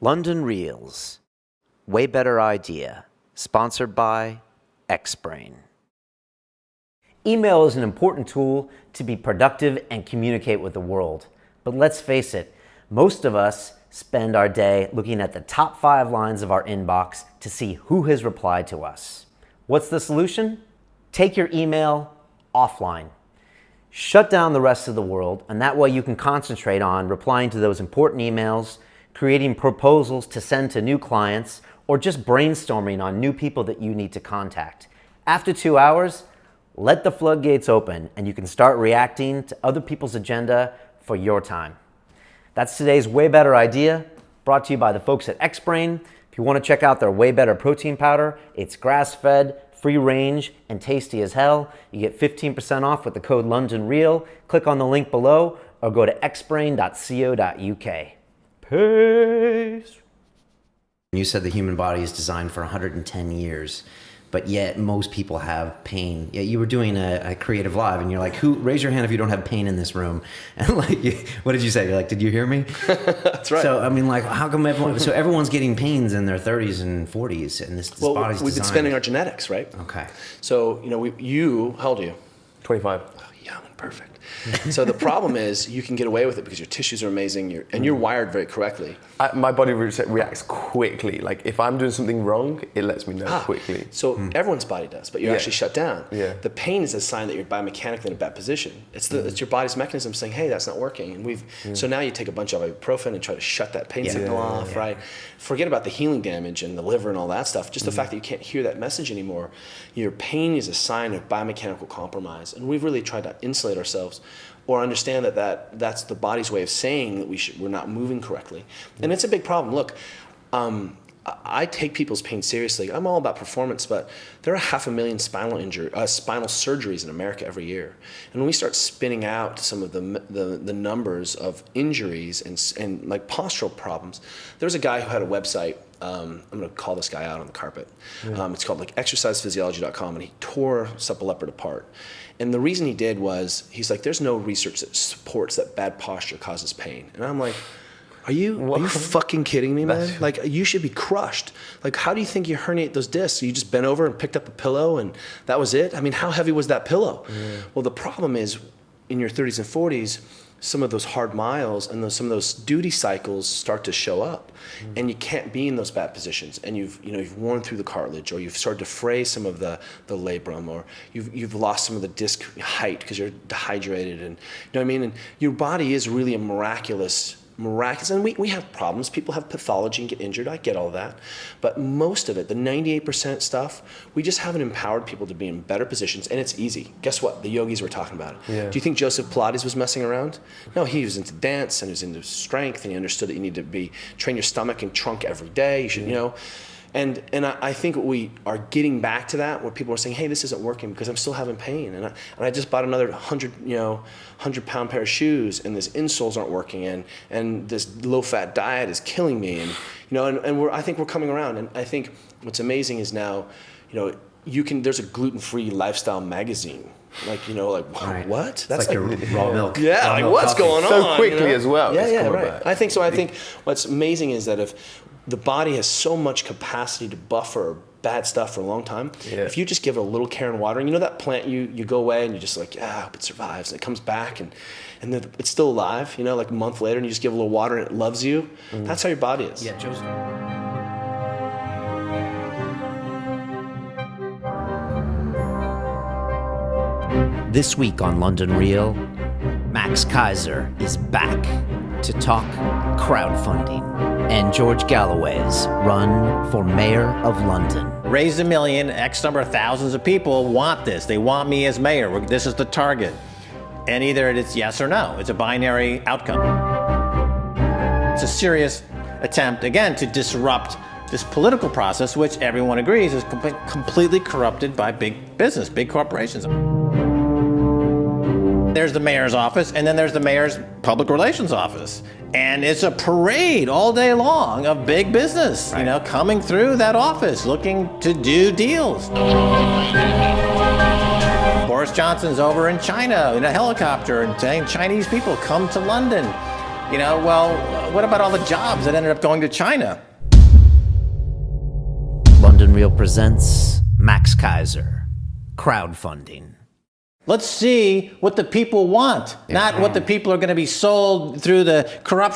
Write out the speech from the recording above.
London Reels, way better idea, sponsored by Xbrain. Email is an important tool to be productive and communicate with the world. But let's face it, most of us spend our day looking at the top 5 lines of our inbox to see who has replied to us. What's the solution? Take your email offline. Shut down the rest of the world, and that way you can concentrate on replying to those important emails, creating proposals to send to new clients, or just brainstorming on new people that you need to contact. After 2 hours, let the floodgates open and you can start reacting to other people's agenda for your time. That's today's Way Better idea, brought to you by the folks at Xbrain. If you want to check out their Way Better protein powder, it's grass-fed, free range, and tasty as hell. You get 15% off with the code LondonReal. Click on the link below or go to xbrain.co.uk. Peace. You said the human body is designed for 110 years, but yet most people have pain. Yet you were doing a creative live and you're like, raise your hand if you don't have pain in this room. And like, what did you say? You're like, did you hear me? That's right. So, I mean, like, how come everyone's getting pains in their 30s and 40s and this body's we've been spending our genetics, right? Okay. So, how old are you? 25. Oh, young and perfect. So the problem is you can get away with it because your tissues are amazing you're wired very correctly. My body reacts quickly. Like if I'm doing something wrong, it lets me know quickly. So everyone's body does, but you're actually shut down. Yeah. The pain is a sign that you're biomechanically in a bad position. It's your body's mechanism saying, hey, that's not working. And so now you take a bunch of ibuprofen and try to shut that pain signal off, right? Forget about the healing damage and the liver and all that stuff. Just the fact that you can't hear that message anymore. Your pain is a sign of biomechanical compromise. And we've really tried to insulate ourselves or understand that's the body's way of saying that we're not moving correctly. And it's a big problem. Look, I take people's pain seriously. I'm all about performance, but there are 500,000 spinal surgeries in America every year. And when we start spinning out some of the numbers of injuries and like postural problems, there was a guy who had a website. I'm going to call this guy out on the carpet. It's called like exercisephysiology.com, and he tore Supple Leopard apart. And the reason he did was, he's like, there's no research that supports that bad posture causes pain. And I'm like, are you fucking kidding me, man? Like, you should be crushed. Like, how do you think you herniate those discs? You just bent over and picked up a pillow and that was it? I mean, how heavy was that pillow? Yeah. Well, the problem is, in your 30s and 40s, some of those hard miles and some of those duty cycles start to show up, and you can't be in those bad positions. And you've worn through the cartilage, or you've started to fray some of the labrum, or you've lost some of the disc height because you're dehydrated, and you know what I mean. And your body is really a miraculous. And we have problems. People have pathology and get injured. I get all that. But most of it, the 98% stuff, we just haven't empowered people to be in better positions, and it's easy. Guess what? The yogis were talking about it. Yeah. Do you think Joseph Pilates was messing around? No, he was into dance, and he was into strength, and he understood that you need to train your stomach and trunk every day. You should, And I think we are getting back to that, where people are saying, hey, this isn't working because I'm still having pain. And I just bought another 100-pound pair of shoes, and these insoles aren't working, and this low-fat diet is killing me. And I think we're coming around. And I think what's amazing is now, there's a gluten-free lifestyle magazine. What? That's like raw milk. Yeah, like what's going on? So quickly as well. Yeah, right. Back. I think so. I think what's amazing is that if the body has so much capacity to buffer bad stuff for a long time, if you just give it a little care and watering, that plant you go away and you're just like, I hope it survives, and it comes back and then it's still alive, like a month later, and you just give it a little water and it loves you. That's how your body is. Yeah, Joseph. This week on London Real, Max Kaiser is back to talk crowdfunding and George Galloway's run for mayor of London. Raise a million, X number of thousands of people want this. They want me as mayor. This is the target. And either it's yes or no. It's a binary outcome. It's a serious attempt, again, to disrupt this political process, which everyone agrees is completely corrupted by big business, big corporations. There's the mayor's office, and then there's the mayor's public relations office. And it's a parade all day long of big business, coming through that office, looking to do deals. Boris Johnson's over in China in a helicopter and saying Chinese people come to London. what about all the jobs that ended up going to China? London Real presents Max Kaiser, crowdfunding. Let's see what the people want, not what the people are going to be sold through the corruption.